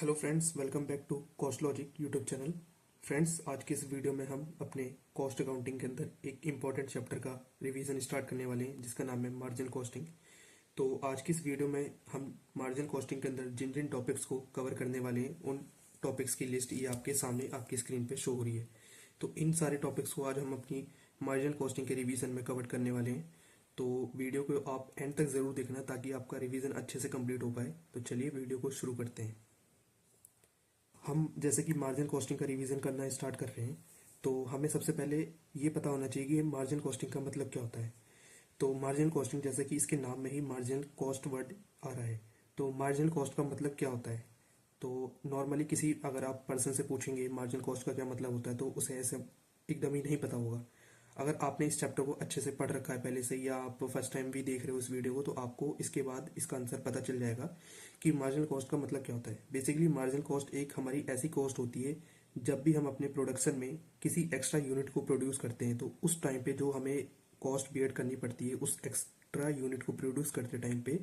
Hello friends, welcome back to cost logic YouTube channel. Friends, आज की इस video में हम अपने कॉस्ट अकाउंटिंग के अंदर एक इम्पॉर्टेंट चैप्टर का रिवीजन स्टार्ट करने वाले हैं, जिसका नाम है मार्जिन कॉस्टिंग। तो आज की इस वीडियो में हम मार्जिन कॉस्टिंग के अंदर जिन जिन टॉपिक्स को कवर करने वाले हैं, उन टॉपिक्स की लिस्ट ये आपके सामने आपकी स्क्रीन पे शो हो रही है। तो इन सारे टॉपिक्स को आज हम अपनी मार्जिन कॉस्टिंग के रिवीजन में कवर करने वाले हैं। तो वीडियो को आप एंड तक ज़रूर देखना ताकि आपका रिवीजन अच्छे से कंप्लीट हो पाए। तो चलिए वीडियो को शुरू करते हैं। हम जैसे कि मार्जिन कॉस्टिंग का रिवीजन करना स्टार्ट कर रहे हैं, तो हमें सबसे पहले ये पता होना चाहिए कि मार्जिन कॉस्टिंग का मतलब क्या होता है। तो मार्जिन कॉस्टिंग, जैसे कि इसके नाम में ही मार्जिन कॉस्ट वर्ड आ रहा है, तो मार्जिन कॉस्ट का मतलब क्या होता है। तो नॉर्मली किसी अगर आप पर्सन से पूछेंगे मार्जिन कॉस्ट का क्या मतलब होता है, तो उसे ऐसे एकदम ही नहीं पता होगा। अगर आपने इस चैप्टर को अच्छे से पढ़ रखा है पहले से, या आप फर्स्ट टाइम भी देख रहे हो इस वीडियो को, तो आपको इसके बाद इसका आंसर पता चल जाएगा कि मार्जिनल कॉस्ट का मतलब क्या होता है। बेसिकली मार्जिनल कॉस्ट एक हमारी ऐसी कॉस्ट होती है जब भी हम अपने प्रोडक्शन में किसी एक्स्ट्रा यूनिट को प्रोड्यूस करते हैं, तो उस टाइम पे जो हमें कॉस्ट बियर करनी पड़ती है उस एक्स्ट्रा यूनिट को प्रोड्यूस करते टाइम पे,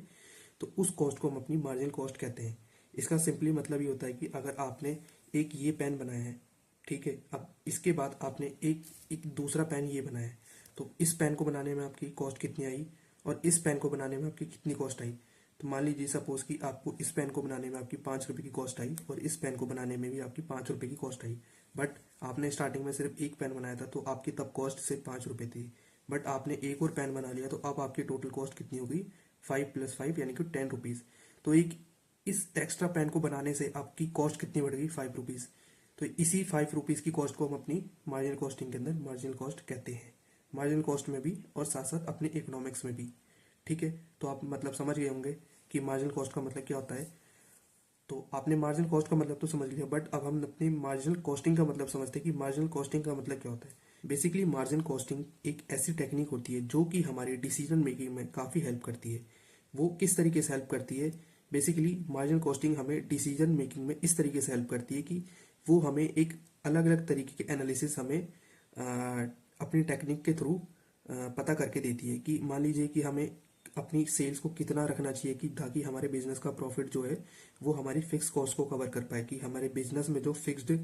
तो उस कॉस्ट को हम अपनी मार्जिनल कॉस्ट कहते हैं। इसका सिंपली मतलब ये होता है कि अगर आपने एक ये पेन बनाया है, ठीक है, अब इसके बाद आपने एक एक दूसरा पेन ये बनाया है, तो इस पेन को बनाने में आपकी कॉस्ट कितनी आई और इस पेन को बनाने में आपकी कितनी कॉस्ट आई। तो मान लीजिए सपोज कि आपको इस पेन को बनाने में आपकी 5 रुपये की कॉस्ट आई और इस पेन को बनाने में भी आपकी 5 रुपये की कॉस्ट आई। बट आपने स्टार्टिंग में सिर्फ एक पेन बनाया था, तो आपकी तब कॉस्ट सिर्फ 5 रुपये थी। बट आपने एक और पेन बना लिया, तो अब आपकी टोटल कॉस्ट कितनी होगी, 5 + 5 यानी कि 10 रुपीज़। तो एक इस एक्स्ट्रा पेन को बनाने से आपकी कॉस्ट कितनी बढ़ गई, 5 रुपीज़। तो इसी 5 रुपीज़ की कॉस्ट को हम अपनी मार्जिनल कॉस्टिंग के अंदर मार्जिनल कॉस्ट कहते हैं। मार्जिनल कॉस्ट में भी और साथ साथ अपने इकोनॉमिक्स में भी। ठीक है, तो आप मतलब समझ गए होंगे कि मार्जिनल कॉस्ट का मतलब क्या होता है। तो आपने मार्जिनल कॉस्ट का मतलब तो समझ लिया, बट अब हम अपनी मार्जिनल कॉस्टिंग का मतलब समझते हैं कि मार्जिनल कॉस्टिंग का मतलब क्या होता है। बेसिकली मार्जिनल कॉस्टिंग एक ऐसी टेक्निक होती है जो कि हमारी डिसीजन मेकिंग में काफ़ी हेल्प करती है। वो किस तरीके से हेल्प करती है, बेसिकली मार्जिनल कॉस्टिंग हमें डिसीजन मेकिंग में इस तरीके से हेल्प करती है कि वो हमें एक अलग अलग तरीके के एनालिसिस हमें अपनी टेक्निक के थ्रू पता करके देती है। कि मान लीजिए कि हमें अपनी सेल्स को कितना रखना चाहिए कि ताकि हमारे बिजनेस का प्रॉफिट जो है वो हमारी फिक्स कॉस्ट को कवर कर पाए, कि हमारे बिजनेस में जो फिक्स्ड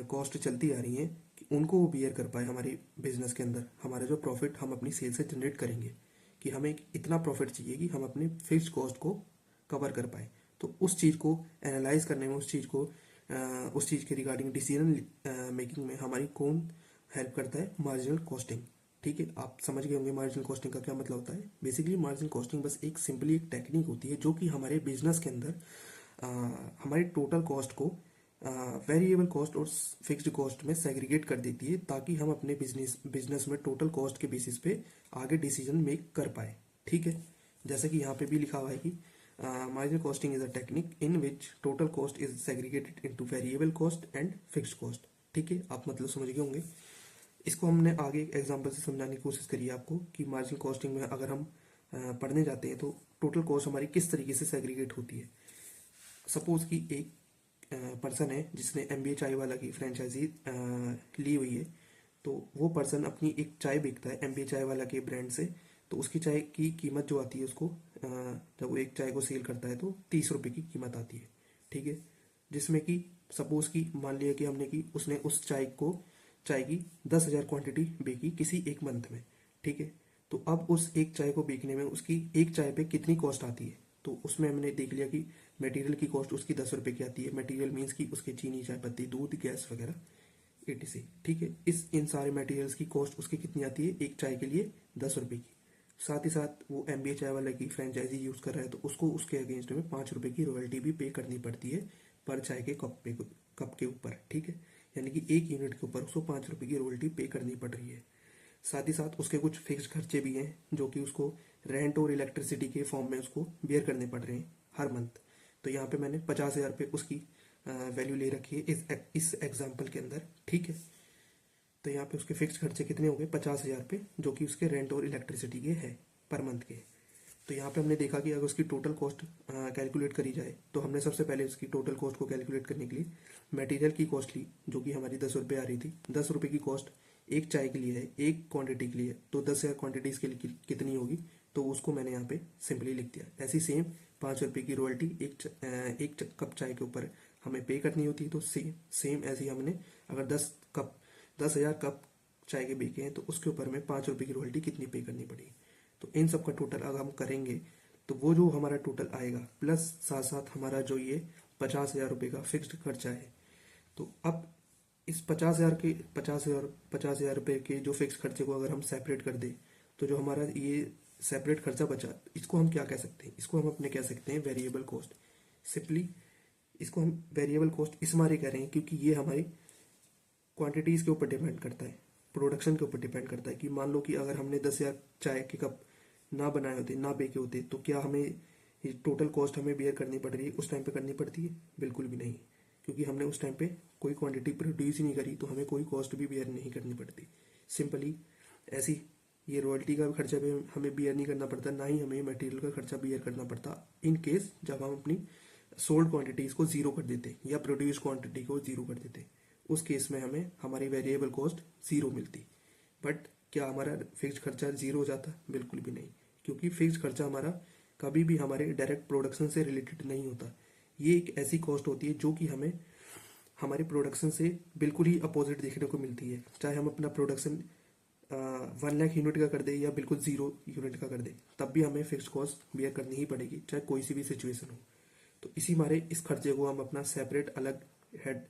कॉस्ट चलती आ रही हैं कि उनको वो बियर कर पाए। हमारे बिजनेस के अंदर हमारा जो प्रॉफिट हम अपनी सेल से जनरेट करेंगे, कि हमें इतना प्रॉफिट चाहिए कि हम अपने फिक्स्ड कॉस्ट को कवर कर पाए। तो उस चीज़ को एनालाइज करने में, उस चीज़ के रिगार्डिंग डिसीजन मेकिंग में हमारी कौन हेल्प करता है, मार्जिनल कॉस्टिंग। ठीक है, आप समझ गए होंगे मार्जिनल कॉस्टिंग का क्या मतलब होता है। बेसिकली मार्जिनल कॉस्टिंग बस एक सिंपली एक टेक्निक होती है जो कि हमारे बिजनेस के अंदर हमारी टोटल कॉस्ट को वेरिएबल कॉस्ट और फिक्स्ड कॉस्ट में सेग्रीगेट कर देती है, ताकि हम अपने बिजनेस में टोटल कॉस्ट के बेसिस पे आगे डिसीजन मेक कर पाए। ठीक है, जैसे कि यहाँ पे भी लिखा हुआ है कि marginal costing is a technique in which total cost is segregated into variable cost and fixed cost. ठीक है, आप मतलब समझ गए होंगे। इसको हमने आगे एक एग्जांपल से समझाने की कोशिश करी है आपको कि मार्जिनल कॉस्टिंग में अगर हम पढ़ने जाते हैं तो टोटल कॉस्ट हमारी किस तरीके से सेग्रीगेट होती है। सपोज कि एक पर्सन है जिसने MBA चाय वाला की फ्रेंचाइजी ली हुई है। तो वो पर्सन अपनी एक चाय बेचता है MBA चाय वाला के ब्रांड से। तो उसकी चाय की कीमत जो आती है उसको, जब वो एक चाय को सेल करता है तो 30 रुपये की कीमत आती है। ठीक है, जिसमें कि सपोज कि मान लिया कि हमने कि उसने उस चाय की 10,000 क्वांटिटी बेची किसी एक मंथ में। ठीक है, तो अब उस एक चाय को बेचने में उसकी एक चाय पे कितनी कॉस्ट आती है, तो उसमें हमने देख लिया कि मटेरियल की कॉस्ट उसकी 10 रुपये की आती है। मटेरियल मीन्स कि उसके चीनी, चाय पत्ती, दूध, गैस वगैरह etc। ठीक है, इन सारे मटेरियल्स की कॉस्ट उसकी कितनी आती है एक चाय के लिए, 10 रुपये की। साथ ही साथ वो MBA चाय वाले की फ्रेंचाइजी यूज कर रहा है, तो उसको उसके अगेंस्ट में 5 रुपये की रॉयल्टी भी पे करनी पड़ती है पर चाय के कप के ऊपर। ठीक है, यानी कि एक यूनिट के ऊपर उसको 5 रुपये की रॉयल्टी पे करनी पड़ रही है। साथ ही साथ उसके कुछ फिक्स खर्चे भी हैं जो कि उसको रेंट और इलेक्ट्रिसिटी के फॉर्म में उसको बियर करने पड़ रहे हैं हर मंथ। तो यहाँ पे मैंने 50,000 पे उसकी वैल्यू ले रखी है इस एग्जाम्पल के अंदर। ठीक है, तो यहाँ पे उसके फिक्स खर्चे कितने हो गए, 50,000 पे, जो कि उसके रेंट और इलेक्ट्रिसिटी के है पर मंथ के। तो यहाँ पे हमने देखा कि अगर उसकी टोटल कॉस्ट कैलकुलेट करी जाए, तो हमने सबसे पहले उसकी टोटल कॉस्ट को कैलकुलेट करने के लिए मटेरियल की कॉस्ट ली, जो कि हमारी 10 रुपये आ रही थी। 10 रुपये की कॉस्ट एक चाय के लिए है, एक क्वांटिटी के लिए, तो 10,000 क्वांटिटीज के लिए कितनी होगी, तो उसको मैंने यहाँ पे सिंपली लिख दिया। ऐसी सेम 5 रुपये की रॉयल्टी एक कप चाय के ऊपर हमें पे करनी होती है। तो सेम ऐसे ही हमने अगर 10,000 कप चाय के बिके हैं तो उसके ऊपर हमें 5 रुपये की रॉयल्टी कितनी पे करनी पड़ेगी। तो इन सब का टोटल अगर हम करेंगे तो वो जो हमारा टोटल आएगा प्लस साथ साथ हमारा जो ये 50,000 रुपये का फिक्स्ड खर्चा है। तो अब इस 50,000 रुपये के जो फिक्स खर्चे को अगर हम सेपरेट कर दें तो जो हमारा ये सेपरेट खर्चा बचा इसको हम क्या कह सकते हैं, इसको हम अपने कह सकते हैं वेरिएबल कॉस्ट। सिंपली इसको हम वेरिएबल कॉस्ट इस मारे कह रहे हैं क्योंकि ये हमारी क्वांटिटीज के ऊपर डिपेंड करता है, प्रोडक्शन के ऊपर डिपेंड करता है। कि मान लो कि अगर हमने 10,000 चाय के कप ना बनाए होते, ना बेचे होते, तो क्या हमें ये टोटल कॉस्ट हमें बियर करनी पड़ रही है उस टाइम पे करनी पड़ती है? बिल्कुल भी नहीं, क्योंकि हमने उस टाइम पे कोई क्वांटिटी प्रोड्यूस ही नहीं करी तो हमें कोई कॉस्ट भी बियर नहीं करनी पड़ती। सिंपली ऐसी ये रॉयल्टी का खर्चा भी हमें बियर नहीं करना पड़ता, ना ही हमें मटेरियल का खर्चा बियर करना पड़ता इन केस जब हम अपनी सोल्ड क्वांटिटीज को जीरो कर देते या प्रोड्यूस क्वांटिटी को जीरो कर देते। उस केस में हमें हमारी वेरिएबल कॉस्ट जीरो मिलती। बट क्या हमारा फिक्स्ड खर्चा जीरो हो जाता? बिल्कुल भी नहीं, क्योंकि फिक्स्ड खर्चा हमारा कभी भी हमारे डायरेक्ट प्रोडक्शन से रिलेटेड नहीं होता। ये एक ऐसी कॉस्ट होती है जो कि हमें हमारे प्रोडक्शन से बिल्कुल ही अपोजिट देखने को मिलती है। चाहे हम अपना प्रोडक्शन 1 लाख यूनिट का कर दे या बिल्कुल 0 यूनिट का कर दे, तब भी हमें फिक्स्ड कॉस्ट बियर करनी ही पड़ेगी, चाहे कोई सी भी सिचुएशन हो। तो इसी मारे इस खर्चे को हम अपना सेपरेट अलग हेड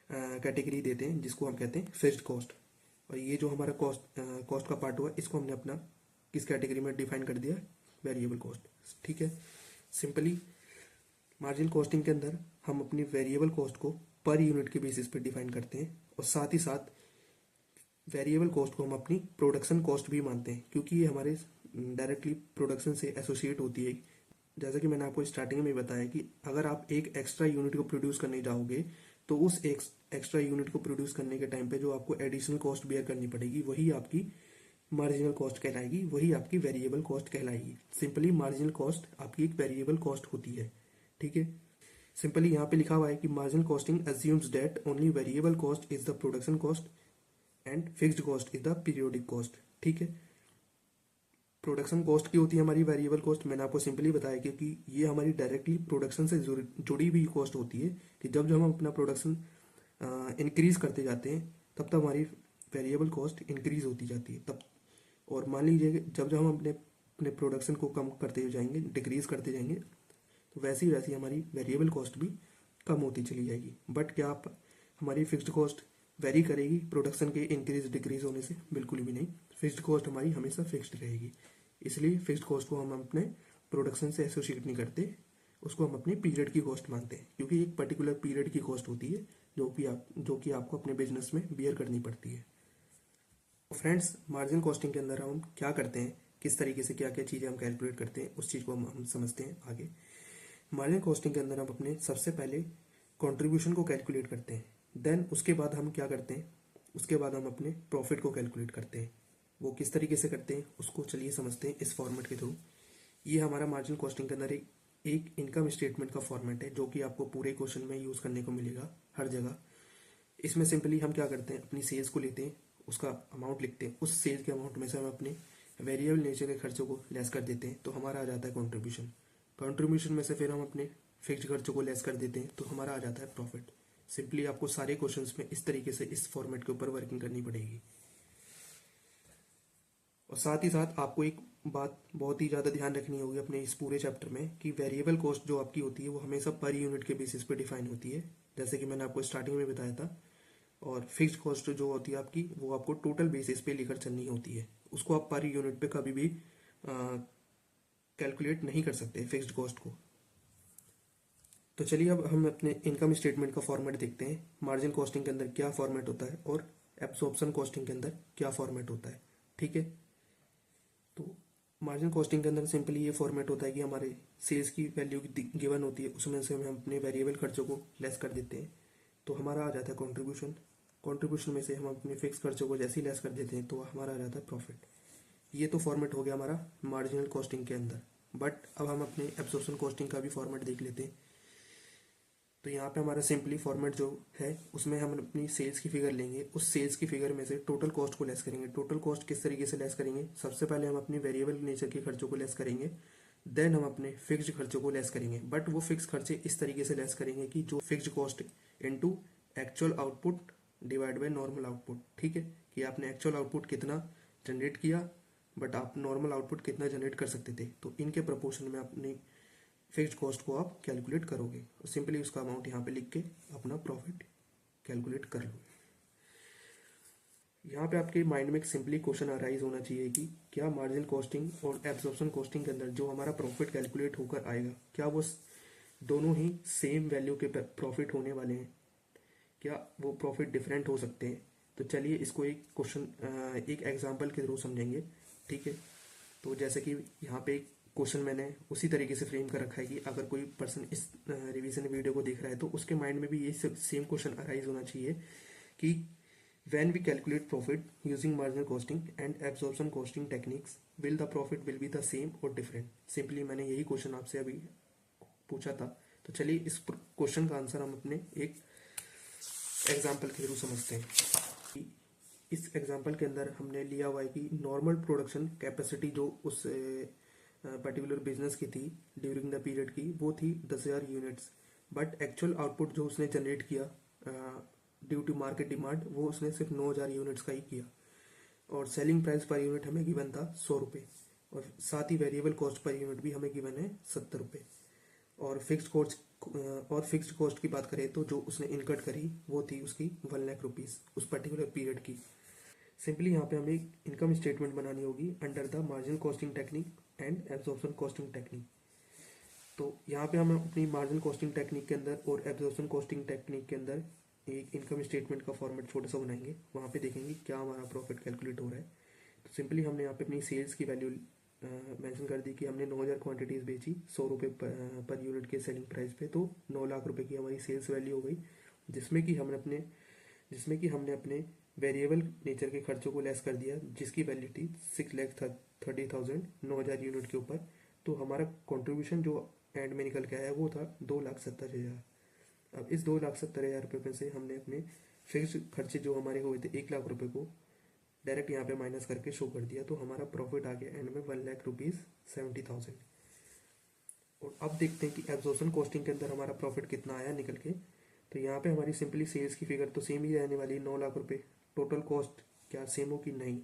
कैटेगरी देते हैं जिसको हम कहते हैं फिक्स्ड कॉस्ट। और ये जो हमारा कॉस्ट का पार्ट हुआ इसको हमने अपना किस कैटेगरी में डिफाइन कर दिया? Variable cost. ठीक है, सिंपली मार्जिनल कॉस्टिंग के अंदर हम अपनी वेरिएबल कॉस्ट को पर यूनिट के बेसिस पे डिफाइन करते हैं और साथ ही साथ वेरिएबल कॉस्ट को हम अपनी प्रोडक्शन कॉस्ट भी मानते हैं, क्योंकि ये हमारे डायरेक्टली प्रोडक्शन से एसोसिएट होती है। जैसा कि मैंने आपको स्टार्टिंग में बताया कि अगर आप एक एक्स्ट्रा यूनिट को प्रोड्यूस करने जाओगे तो उस एक्स्ट्रा यूनिट को प्रोड्यूस करने के टाइम पे जो आपको एडिशनल कॉस्ट बियर करनी पड़ेगी वही आपकी मार्जिनल कॉस्ट कहलाएगी, वही आपकी वेरिएबल कॉस्ट कहलाएगी। सिंपली मार्जिनल कॉस्ट आपकी एक वेरिएबल कॉस्ट होती है। ठीक है, सिंपली यहाँ पे लिखा हुआ है कि marginal costing assumes that only variable cost is the production cost and fixed cost is the periodic cost. ठीक है, प्रोडक्शन कॉस्ट की होती है हमारी वेरिएबल कॉस्ट, मैंने आपको सिंपली बताया क्योंकि ये हमारी डायरेक्टली प्रोडक्शन से जुड़ी हुई कॉस्ट होती है कि जब हम अपना प्रोडक्शन इंक्रीज करते जाते हैं तब हमारी वेरिएबल कॉस्ट इंक्रीज होती जाती है तब। और मान लीजिए जब हम अपने प्रोडक्शन को कम करते जाएंगे, डिक्रीज करते जाएंगे, तो वैसी वैसी हमारी वेरिएबल कॉस्ट भी कम होती चली जाएगी। बट क्या आप हमारी फिक्स्ड कॉस्ट वेरी करेगी प्रोडक्शन के इंक्रीज डिक्रीज होने से? बिल्कुल भी नहीं, फिक्स्ड कॉस्ट हमारी हमेशा फिक्स्ड रहेगी। इसलिए फिक्स्ड कॉस्ट को हम अपने प्रोडक्शन से एसोसिएट नहीं करते, उसको हम अपने पीरियड की कॉस्ट मानते हैं, क्योंकि एक पर्टिकुलर पीरियड की कॉस्ट होती है जो कि आपको अपने बिजनेस में बियर करनी पड़ती है। फ्रेंड्स, मार्जिन कॉस्टिंग के अंदर हम क्या करते हैं, किस तरीके से क्या क्या चीज़ें हम कैलकुलेट करते हैं, उस चीज़ को हम समझते हैं आगे। मार्जिन कॉस्टिंग के अंदर हम अपने सबसे पहले कंट्रीब्यूशन को कैलकुलेट करते हैं, देन उसके बाद हम क्या करते हैं, उसके बाद हम अपने प्रॉफिट को कैलकुलेट करते हैं। वो किस तरीके से करते हैं उसको चलिए समझते हैं इस फॉर्मेट के थ्रू। ये हमारा मार्जिन कॉस्टिंग के अंदर एक इनकम स्टेटमेंट का फॉर्मेट है जो कि आपको पूरे क्वेश्चन में यूज़ करने को मिलेगा हर जगह। इसमें सिंपली हम क्या करते हैं, अपनी सेल्स को लेते हैं, उसका अमाउंट लिखते हैं, उस सेल्स के अमाउंट में से हम अपने वेरिएबल नेचर के खर्चों को लेस कर देते हैं तो हमारा आ जाता है कॉन्ट्रीब्यूशन। कॉन्ट्रीब्यूशन में से फिर हम अपने फिक्स्ड खर्चों को लेस कर देते हैं तो हमारा आ जाता है प्रॉफिट। सिंपली आपको सारे क्वेश्चंस में इस तरीके से इस फॉर्मेट के ऊपर वर्किंग करनी पड़ेगी। और साथ ही साथ आपको एक बात बहुत ही ज़्यादा ध्यान रखनी होगी अपने इस पूरे चैप्टर में कि वेरिएबल कॉस्ट जो आपकी होती है वो हमेशा पर यूनिट के बेसिस पे डिफाइन होती है, जैसे कि मैंने आपको स्टार्टिंग में बताया था। और फिक्स्ड कॉस्ट जो होती है आपकी वो आपको टोटल बेसिस पे लेकर चलनी होती है, उसको आप पर यूनिट पे कभी भी कैलकुलेट नहीं कर सकते फिक्स्ड कॉस्ट को। तो चलिए अब हम अपने इनकम स्टेटमेंट का फॉर्मेट देखते हैं, मार्जिन कॉस्टिंग के अंदर क्या फॉर्मेट होता है और एब्सॉर्प्शन कॉस्टिंग के अंदर क्या फॉर्मेट होता है। ठीक है, तो मार्जिन कॉस्टिंग के अंदर सिंपली ये फॉर्मेट होता है कि हमारे सेल्स की वैल्यू गिवन होती है, उसमें से हम अपने वेरिएबल खर्चों को लेस कर देते हैं तो हमारा आ जाता है कॉन्ट्रीब्यूशन। कॉन्ट्रीब्यूशन में से हम अपने फिक्स खर्चों को जैसे ही लेस कर देते हैं तो हमारा आ जाता है प्रॉफिट। ये तो फॉर्मेट हो गया हमारा मार्जिनल कॉस्टिंग के अंदर। बट अब हम अपने एब्सॉर्प्शन कॉस्टिंग का भी फॉर्मेट देख लेते हैं। तो यहाँ पे हमारा सिंपली फॉर्मेट जो है उसमें हम अपनी सेल्स की फिगर लेंगे, उस सेल्स की फिगर में से टोटल कॉस्ट को लेस करेंगे। टोटल कॉस्ट किस तरीके से लेस करेंगे, सबसे पहले हम अपनी वेरिएबल नेचर के खर्चों को लेस करेंगे, देन हम अपने फिक्स्ड खर्चों को लेस करेंगे, बट वो फिक्स खर्चे इस तरीके से लेस करेंगे कि जो fixed cost into actual output divide by normal output. ठीक है, कि आपने एक्चुअल आउटपुट कितना जनरेट किया बट आप नॉर्मल आउटपुट कितना जनरेट कर सकते थे, तो इनके प्रोपोर्शन में अपनी फिक्स्ड कॉस्ट को आप कैलकुलेट करोगे और सिंपली उसका अमाउंट यहाँ पे लिख के अपना प्रॉफिट कैलकुलेट कर लो। यहाँ पे आपके माइंड में एक सिंपली क्वेश्चन अराइज होना चाहिए कि क्या मार्जिन कॉस्टिंग और एब्जॉर्प्शन कॉस्टिंग के अंदर जो हमारा प्रॉफिट कैलकुलेट होकर आएगा, क्या वो दोनों ही सेम वैल्यू के प्रॉफिट होने वाले हैं, क्या वो प्रॉफिट डिफरेंट हो सकते हैं। तो चलिए इसको एक क्वेश्चन एक एग्जांपल के थ्रू समझेंगे। ठीक है, तो जैसे कि यहाँ पे एक क्वेश्चन मैंने उसी तरीके से फ्रेम कर रखा है कि अगर कोई पर्सन इस रिवीजन वीडियो को देख रहा है तो उसके माइंड में भी ये सेम क्वेश्चन अराइज होना चाहिए कि when we calculate profit using marginal costing and absorption costing techniques, will the profit will be the same or different? Simply मैंने यही क्वेश्चन आपसे अभी पूछा था। तो चलिए इस क्वेश्चन का आंसर हम अपने एक एग्जाम्पल के थ्रू समझते हैं। इस एग्जाम्पल के अंदर हमने लिया हुआ है कि नॉर्मल प्रोडक्शन कैपेसिटी जो उस पर्टिकुलर बिजनेस की थी ड्यूरिंग द पीरियड की, वो थी 10,000 यूनिट्स, बट एक्चुअल आउटपुट जो उसने जनरेट किया ड्यू टू मार्केट डिमांड वो उसने सिर्फ 9,000 यूनिट्स का ही किया, और सेलिंग प्राइस पर यूनिट हमें गिवन था 100 रुपये, और साथ ही वेरिएबल कॉस्ट पर यूनिट भी हमें गिवन है 70 रुपये। और फिक्स्ड कॉस्ट की बात करें तो जो उसने इनकट करी वो थी उसकी 1,00,000 रुपीज़ उस पर्टिकुलर पीरियड की। सिंपली यहाँ पे हमें एक इनकम स्टेटमेंट बनानी होगी under the margin costing technique and absorption costing technique. तो यहाँ पे हम अपनी मार्जिन कॉस्टिंग टेक्निक के अंदर और एब्जॉर्प्शन कॉस्टिंग टेक्निक के अंदर एक इनकम स्टेटमेंट का फॉर्मेट छोटा सा बनाएंगे, वहाँ पे देखेंगे क्या हमारा प्रॉफिट कैलकुलेट हो रहा है। तो सिंपली हमने यहाँ पे अपनी सेल्स की वैल्यू मेंशन कर दी कि हमने 9,000 क्वांटिटीज़ बेची 100 रुपये पर यूनिट के सेलिंग प्राइस पे, तो 9,00,000 रुपये की हमारी सेल्स वैल्यू हो गई, जिसमें कि हमने अपने वेरिएबल नेचर के खर्चों को लेस कर दिया, जिसकी वैल्यू थी 6,30,000 9,000 यूनिट के ऊपर। तो हमारा कॉन्ट्रीब्यूशन जो एंड में निकल के आया वो था 2,70,000। अब इस 2,70,000 रुपये में से हमने अपने फिक्स खर्चे जो हमारे हुए थे 1,00,000 रुपये को डायरेक्ट यहाँ पे माइनस करके शो कर दिया, तो हमारा प्रॉफिट आ गया एंड में 1,70,000। और अब देखते हैं कि एब्जॉर्प्शन कॉस्टिंग के अंदर हमारा प्रॉफिट कितना आया निकल के। तो यहाँ पे हमारी सिंपली सेल्स की फिगर तो सेम ही रहने वाली है 9,00,000 रुपये। टोटल कॉस्ट क्या सेम हो कि नहीं,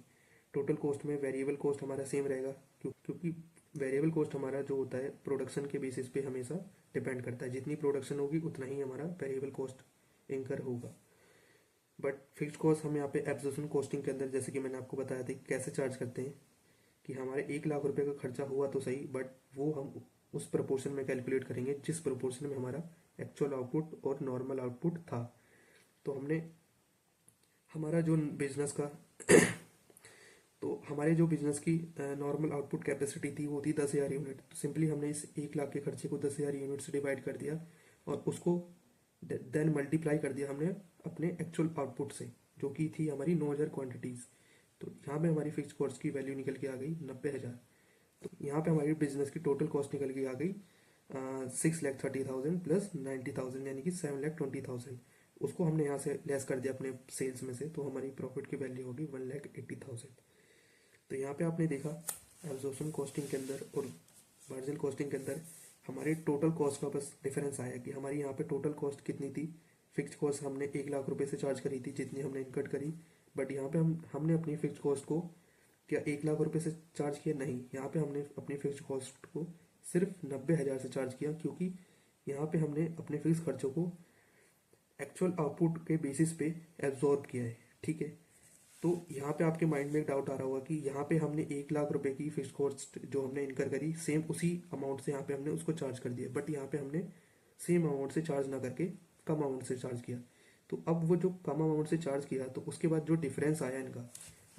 टोटल कॉस्ट में वेरिएबल कॉस्ट हमारा सेम रहेगा, क्योंकि वेरिएबल कॉस्ट हमारा जो होता है प्रोडक्शन के बेसिस पे हमेशा डिपेंड करता है, जितनी प्रोडक्शन होगी उतना ही हमारा वेरिएबल कॉस्ट इंकर होगा। बट फिक्स्ड कॉस्ट हम यहाँ पे एब्जॉर्प्शन कॉस्टिंग के अंदर जैसे कि मैंने आपको बताया था कैसे चार्ज करते हैं कि हमारे 1,00,000 रुपये का खर्चा हुआ तो सही, बट वो हम उस प्रोपोर्शन में कैलकुलेट करेंगे जिस प्रोपोर्शन में हमारा एक्चुअल आउटपुट और नॉर्मल आउटपुट था। तो हमने हमारा जो बिजनेस का तो हमारे जो बिजनेस की नॉर्मल आउटपुट कैपेसिटी थी वो थी 10,000 यूनिट। तो सिंपली हमने इस 1,00,000 के खर्चे को 10,000 यूनिट से डिवाइड कर दिया और उसको देन मल्टीप्लाई कर दिया हमने अपने एक्चुअल आउटपुट से, जो कि थी हमारी 9,000 क्वांटिटीज़। तो यहाँ पे हमारी फिक्स कॉस्ट की वैल्यू निकल के आ गई 90,000। तो यहाँ पे हमारी बिजनेस की टोटल कॉस्ट निकल के आ गई 6,30,000 प्लस 90,000 यानी कि 7,20,000। उसको हमने यहाँ से लेस कर दिया अपने सेल्स में से, तो हमारी प्रॉफिट की वैल्यू होगी 1,80,000। तो यहाँ पे आपने देखा एब्जॉर्प्शन कॉस्टिंग के अंदर और मार्जिन कॉस्टिंग के अंदर हमारे टोटल कॉस्ट का बस डिफरेंस आया कि हमारी यहाँ पे टोटल कॉस्ट कितनी थी। फिक्स कॉस्ट हमने 1,00,000 रुपये से चार्ज करी थी जितनी हमने इनकट करी, बट यहाँ पे हमने अपनी फिक्स कॉस्ट को क्या 1,00,000 रुपये से चार्ज किया? नहीं, यहाँ पे हमने अपनी फिक्स कॉस्ट को सिर्फ 90,000 से चार्ज किया, क्योंकि यहाँ पे हमने अपने फिक्स खर्चों को एक्चुअल आउटपुट के बेसिस पे एब्जॉर्ब किया है। ठीक है, तो यहाँ पे आपके माइंड में एक डाउट आ रहा होगा कि यहाँ पे हमने 1,00,000 रुपये की फिक्स कॉस्ट जो हमने इनकर करी सेम उसी अमाउंट से यहाँ पे हमने उसको चार्ज कर दिया, बट यहाँ पे हमने सेम अमाउंट से चार्ज ना करके कम अमाउंट से चार्ज किया। तो अब वो जो कम अमाउंट से चार्ज किया तो उसके बाद जो डिफरेंस आया इनका,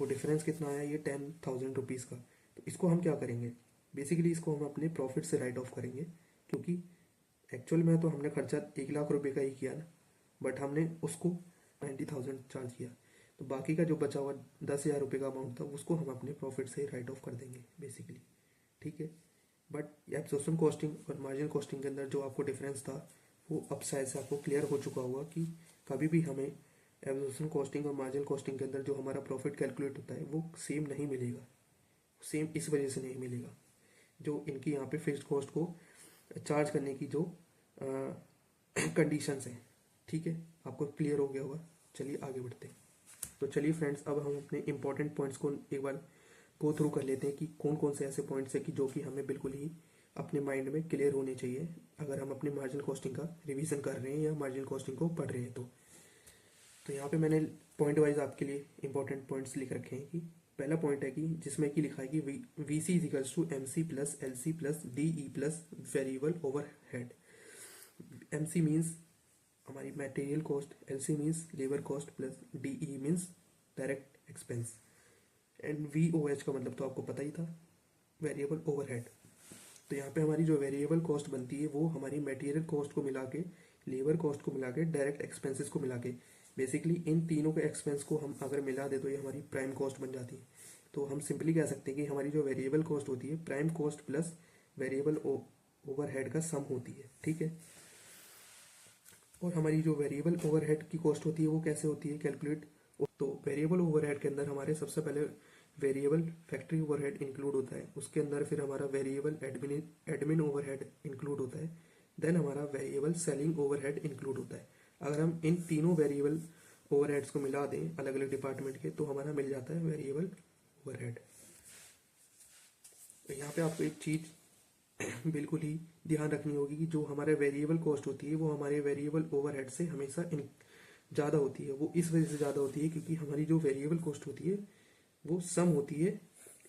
वो डिफरेंस कितना आया? ये 10,000 रुपीज़ का। तो इसको हम क्या करेंगे? बेसिकली इसको हम अपने प्रॉफिट से राइट ऑफ करेंगे, क्योंकि एक्चुअल में तो हमने खर्चा 1,00,000 रुपये का ही किया ना, बट हमने उसको 90,000 चार्ज किया। तो बाकी का जो बचा हुआ 10,000 रुपये का अमाउंट था उसको हम अपने प्रॉफिट से राइट ऑफ कर देंगे बेसिकली। ठीक है, बट एब्जॉर्प्शन कॉस्टिंग और मार्जिन कॉस्टिंग के अंदर जो आपको डिफरेंस था वो अब शायद से आपको क्लियर हो चुका होगा कि कभी भी हमें एब्जॉर्प्शन कॉस्टिंग और मार्जिन कॉस्टिंग के अंदर जो हमारा प्रॉफिट कैलकुलेट होता है वो सेम नहीं मिलेगा। सेम इस वजह से नहीं मिलेगा जो इनकी यहाँ पे फिक्स्ड कॉस्ट को चार्ज करने की जो कंडीशंस हैं। ठीक है, आपको क्लियर हो गया होगा। चलिए आगे बढ़ते हैं। तो चलिए फ्रेंड्स, अब हम अपने इंपॉर्टेंट पॉइंट्स को एक बार गो थ्रू कर लेते हैं कि कौन कौन से ऐसे पॉइंट्स हैं कि जो कि हमें बिल्कुल ही अपने माइंड में क्लियर होने चाहिए अगर हम अपनी मार्जिनल कॉस्टिंग का रिवीजन कर रहे हैं या मार्जिनल कॉस्टिंग को पढ़ रहे हैं। तो यहाँ पे मैंने पॉइंट वाइज आपके लिए इंपॉर्टेंट पॉइंट्स लिख रखे हैं कि पहला पॉइंट है कि जिसमें कि लिखा है कि V C equals to M C plus L C plus D E plus variable overhead. M C means हमारी material cost, L C means labour cost plus D E means direct expense, and V O H का मतलब तो आपको पता ही था, variable overhead. तो यहाँ पे हमारी जो वेरिएबल कॉस्ट बनती है वो हमारी मटेरियल कॉस्ट को मिला के, लेबर कॉस्ट को मिला के, डायरेक्ट एक्सपेंसेस को मिला के, बेसिकली इन तीनों के एक्सपेंस को हम अगर मिला दे तो ये हमारी प्राइम कॉस्ट बन जाती है। तो हम सिंपली कह सकते हैं कि हमारी जो वेरिएबल कॉस्ट होती है prime cost plus variable overhead का सम होती है। ठीक है, और हमारी जो वेरिएबल ओवरहेड की कॉस्ट होती है वो कैसे होती है कैलकुलेट। तो वेरिएबल ओवरहेड के अंदर हमारे सबसे पहले वेरिएबल फैक्ट्री ओवरहेड इंक्लूड होता है, उसके अंदर फिर हमारा वेरिएबल एडमिन ओवरहेड इंक्लूड होता है, देन हमारा वेरिएबल सेलिंग ओवरहेड इंक्लूड होता है। अगर हम इन तीनों वेरिएबल ओवरहेड्स को मिला दें अलग अलग डिपार्टमेंट के तो हमारा मिल जाता है वेरिएबल ओवरहेड। तो यहाँ पे आपको एक चीज बिल्कुल ही ध्यान रखनी होगी कि जो हमारे वेरिएबल कॉस्ट होती है वो हमारे वेरिएबल ओवरहेड से हमेशा ज़्यादा होती है। वो इस वजह से ज़्यादा होती है क्योंकि हमारी जो वेरिएबल कॉस्ट होती है वो सम होती है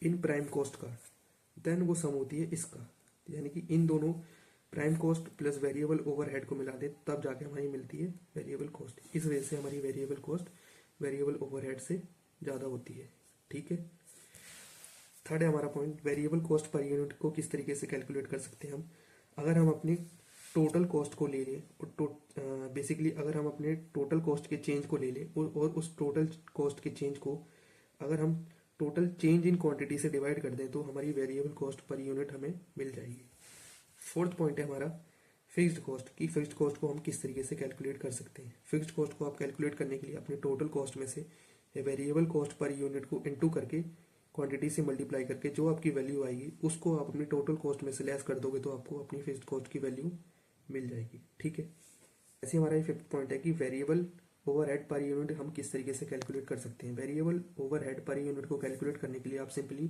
इन प्राइम कॉस्ट का, देन वो सम होती है इसका, यानी कि इन दोनों prime cost plus variable overhead को मिला दे तब जाके हमारी मिलती है वेरिएबल कॉस्ट। इस वजह से हमारी वेरिएबल कॉस्ट वेरिएबल ओवरहेड से ज़्यादा होती है। ठीक है, थर्ड है हमारा point, variable cost per unit को किस तरीके से कैलकुलेट कर सकते हैं हम। अगर हम अपनी टोटल कॉस्ट को ले लें और बेसिकली अगर हम अपने टोटल कॉस्ट के चेंज को ले लें और उस टोटल कॉस्ट के चेंज को अगर हम टोटल चेंज इन क्वांटिटी से डिवाइड कर दें तो हमारी वेरिएबल कॉस्ट पर यूनिट हमें मिल जाएगी। फोर्थ पॉइंट है हमारा फिक्स्ड कॉस्ट की, फिक्स्ड कॉस्ट को हम किस तरीके से कैलकुलेट कर सकते हैं। फिक्स्ड कॉस्ट को आप कैलकुलेट करने के लिए अपने टोटल कॉस्ट में से वेरिएबल कॉस्ट पर यूनिट को इनटू करके क्वांटिटी से मल्टीप्लाई करके जो आपकी वैल्यू आएगी उसको आप अपनी टोटल कॉस्ट में से लेस कर दोगे तो आपको अपनी फिक्स्ड कॉस्ट की वैल्यू मिल जाएगी। ठीक है, ऐसे हमारा ये फिफ्थ पॉइंट है कि वेरिएबल ओवरहेड पर यूनिट हम किस तरीके से कैलकुलेट कर सकते हैं। वेरिएबल ओवरहेड पर यूनिट को कैलकुलेट करने के लिए आप simply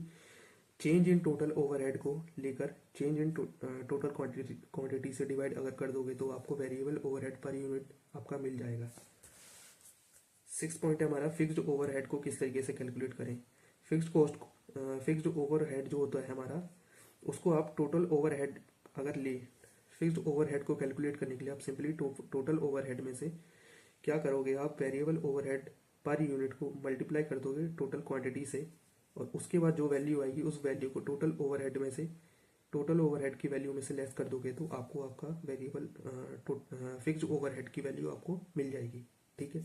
change in total overhead को लेकर चेंज इन टोटल क्वांटिटी से डिवाइड अगर कर दोगे तो आपको वेरिएबल ओवरहेड पर यूनिट आपका मिल जाएगा। सिक्स पॉइंट है हमारा फिक्स्ड ओवरहेड को किस तरीके से कैलकुलेट करें। फिक्स्ड कॉस्ट फिक्स्ड ओवरहेड जो होता है हमारा उसको आप टोटल ओवरहेड अगर ले, फिक्स्ड ओवरहेड को कैलकुलेट करने के लिए आप सिंपली टोटल ओवरहेड में से क्या करोगे, आप वेरिएबल ओवरहेड पर यूनिट को मल्टीप्लाई कर दोगे टोटल क्वांटिटी से और उसके बाद जो वैल्यू आएगी उस वैल्यू को टोटल ओवरहेड में से टोटल ओवरहेड की वैल्यू में से लेस कर दोगे तो आपको आपका वेरिएबल फिक्स्ड ओवरहेड की वैल्यू आपको मिल जाएगी। ठीक है,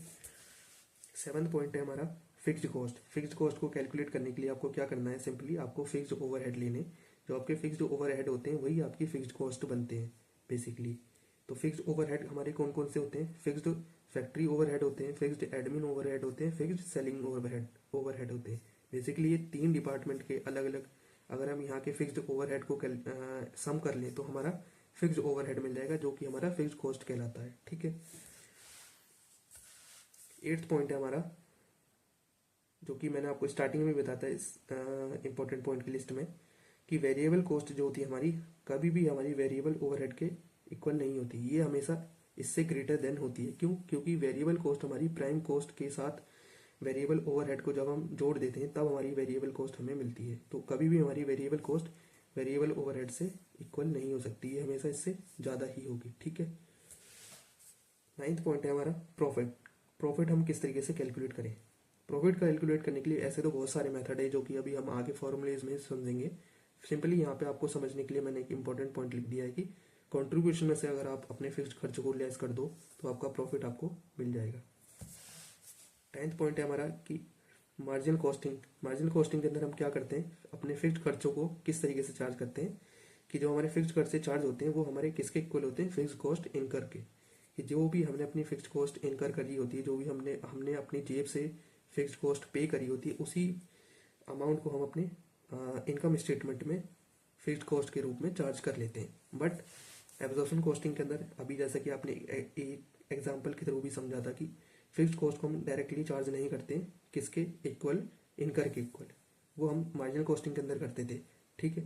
सेवंथ पॉइंट है हमारा फिक्स्ड कॉस्ट। फिक्स्ड कॉस्ट को कैलकुलेट करने के लिए आपको क्या करना है, सिंपली आपको फिक्स्ड ओवरहेड लेने, जो आपके फिक्स्ड ओवरहेड होते हैं वही आपकी फिक्स्ड कॉस्ट बनते हैं बेसिकली। तो फिक्स्ड ओवरहेड हमारे कौन कौन से होते हैं, फिक्स्ड फैक्ट्री ओवरहेड होते हैं, फिक्स्ड एडमिन ओवरहेड होते हैं, फिक्स्ड सेलिंग ओवरहेड होते हैं। बेसिकली ये तीन डिपार्टमेंट के अलग अलग अगर हम यहाँ के फिक्स्ड ओवरहेड को सम कर लें तो हमारा फिक्स्ड ओवरहेड मिल जाएगा जो कि हमारा फिक्स्ड कॉस्ट कहलाता है। ठीक है, एट्थ पॉइंट है हमारा जो कि मैंने आपको स्टार्टिंग में बताया था इस इंपॉर्टेंट पॉइंट की लिस्ट में कि वेरिएबल कॉस्ट जो होती है हमारी कभी भी हमारी वेरिएबल ओवरहेड के इक्वल नहीं होती, ये हमेशा इससे ग्रेटर देन होती है। क्यों, क्योंकि वेरिएबल कॉस्ट हमारी प्राइम कॉस्ट के साथ वेरिएबल ओवरहेड को जब हम जोड़ देते हैं तब हमारी वेरिएबल कॉस्ट हमें मिलती है। तो कभी भी हमारी वेरिएबल कॉस्ट वेरिएबल ओवरहेड से इक्वल नहीं हो सकती, ये हमेशा इससे ज़्यादा ही होगी। ठीक है, नाइन्थ पॉइंट है हमारा प्रॉफिट। प्रॉफिट हम किस तरीके से कैलकुलेट करें। प्रॉफिट कैलकुलेट करने के लिए ऐसे तो बहुत सारे मेथड है जो कि अभी हम आगे फॉर्मूलेज में समझेंगे। सिंपली यहाँ पे आपको समझने के लिए मैंने एक इंपॉर्टेंट पॉइंट लिख दिया है कि कंट्रीब्यूशन में से अगर आप अपने फिक्स्ड खर्च को लेस कर दो तो आपका प्रॉफिट आपको मिल जाएगा। 10th पॉइंट है हमारा कि मार्जिनल कॉस्टिंग। मार्जिनल कॉस्टिंग के अंदर हम क्या करते हैं, अपने फिक्स्ड खर्चों को किस तरीके से चार्ज करते हैं कि जो हमारे फिक्स्ड खर्चे चार्ज होते हैं वो हमारे किसके इक्वल होते हैं, फिक्स्ड कॉस्ट इनकर के। कि जो भी हमने अपनी फिक्स्ड कॉस्ट इनकर करी होती है, जो भी हमने अपनी जेब से फिक्स्ड कॉस्ट पे करी होती है, उसी अमाउंट को हम अपने इनकम स्टेटमेंट में फिक्स्ड कॉस्ट के रूप में चार्ज कर लेते हैं। बट एब्जॉर्प्शन कॉस्टिंग के अंदर अभी जैसा कि आपने एक एग्जांपल के थ्रू भी समझा था कि फिक्स्ड कॉस्ट को हम डायरेक्टली चार्ज नहीं करते, किसके इक्वल, इनकर के इक्वल, वो हम मार्जिनल कॉस्टिंग के अंदर करते थे, ठीक है।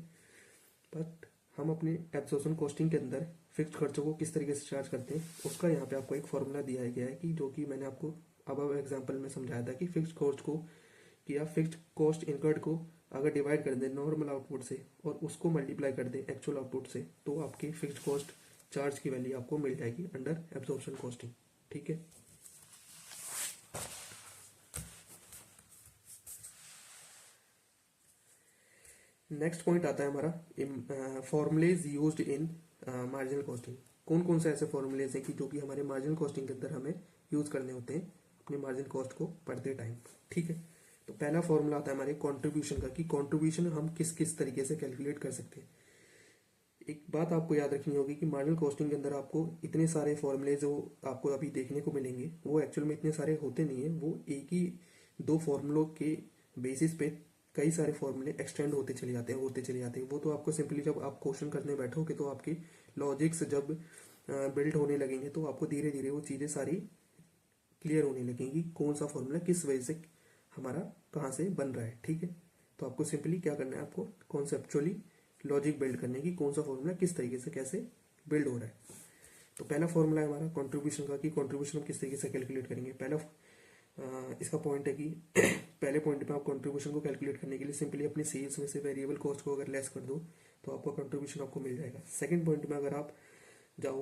बट हम अपने एब्जॉर्प्शन कॉस्टिंग के अंदर फिक्स्ड खर्चों को किस तरीके से चार्ज करते हैं उसका यहाँ पे आपको एक फॉर्मूला दिया गया है कि जो कि मैंने आपको अब एग्जांपल में समझाया था कि फिक्स्ड कॉस्ट को या फिक्स्ड कॉस्ट इनकर्ड को अगर डिवाइड कर दें नॉर्मल आउटपुट से और उसको मल्टीप्लाई कर दें एक्चुअल आउटपुट से, तो आपकी फिक्स्ड कॉस्ट चार्ज की वैल्यू आपको मिल जाएगी अंडर एब्जॉर्प्शन कॉस्टिंग, ठीक है। नेक्स्ट पॉइंट आता है हमारा formulas used in marginal costing. कौन कौन से ऐसे फॉर्मुलेज हैं कि जो कि हमारे मार्जिनल कॉस्टिंग के अंदर हमें यूज करने होते हैं अपने मार्जिनल कॉस्ट को पढ़ते टाइम, ठीक है। तो पहला फॉर्मूला आता है हमारे कंट्रीब्यूशन का, कि कंट्रीब्यूशन हम किस किस तरीके से कैलकुलेट कर सकते हैं। एक बात आपको याद रखनी होगी कि मार्जिनल कॉस्टिंग के अंदर आपको इतने सारे फॉर्मूले जो आपको अभी देखने को मिलेंगे वो एक्चुअल में इतने सारे होते नहीं है, वो एक ही दो फॉर्मूलों के बेसिस पे कई सारे फॉर्मूले एक्सटेंड होते चले जाते हैं। वो तो आपको सिंपली जब आप क्वेश्चन करने बैठोगे तो आपकी लॉजिक्स जब बिल्ड होने लगेंगे तो आपको धीरे धीरे वो चीज़ें सारी क्लियर होने लगेंगी, कौन सा फॉर्मूला किस वजह से हमारा कहाँ से बन रहा है, ठीक है। तो आपको सिंपली क्या करना है, आपको कॉन्सेप्चुअली लॉजिक बिल्ड करने की कौन सा फॉर्मूला किस तरीके से कैसे बिल्ड हो रहा है। तो पहला फॉर्मूला है हमारा कंट्रीब्यूशन का, कि कंट्रीब्यूशन हम किस तरीके से कैलकुलेट करेंगे। पहला इसका पॉइंट है कि पहले पॉइंट में आप कंट्रीब्यूशन को कैलकुलेट करने के लिए सिंपली अपनी सेल्स में से वेरिएबल कॉस्ट को अगर लेस कर दो तो आपका कंट्रीब्यूशन आपको मिल जाएगा। सेकंड पॉइंट में अगर आप जाओ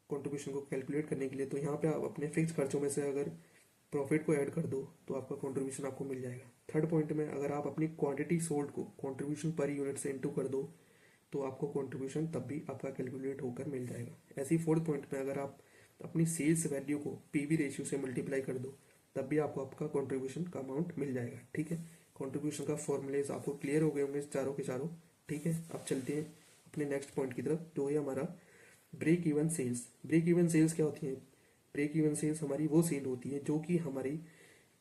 कंट्रीब्यूशन को कैलकुलेट करने के लिए तो यहाँ पे आप अपने फिक्स खर्चों में से अगर प्रॉफिट को ऐड कर दो तो आपका कंट्रीब्यूशन आपको मिल जाएगा। थर्ड पॉइंट में अगर आप अपनी क्वांटिटी सोल्ड को कंट्रीब्यूशन पर यूनिट से इनटू कर दो तो आपको कंट्रीब्यूशन तब भी आपका कैलकुलेट होकर मिल जाएगा। ऐसे ही फोर्थ पॉइंट में अगर आप अपनी सेल्स वैल्यू को पीवी रेशियो से मल्टीप्लाई कर दो तब भी आपको आपका कंट्रीब्यूशन का अमाउंट मिल जाएगा, ठीक है। कंट्रीब्यूशन का फॉर्मूलेज आपको क्लियर हो गए होंगे चारों के चारों, ठीक है। अब चलते हैं अपने नेक्स्ट पॉइंट की तरफ जो है हमारा break even sales. Break even sales क्या होती है? ब्रेक इवन सेल्स हमारी वो सेल होती है जो कि हमारी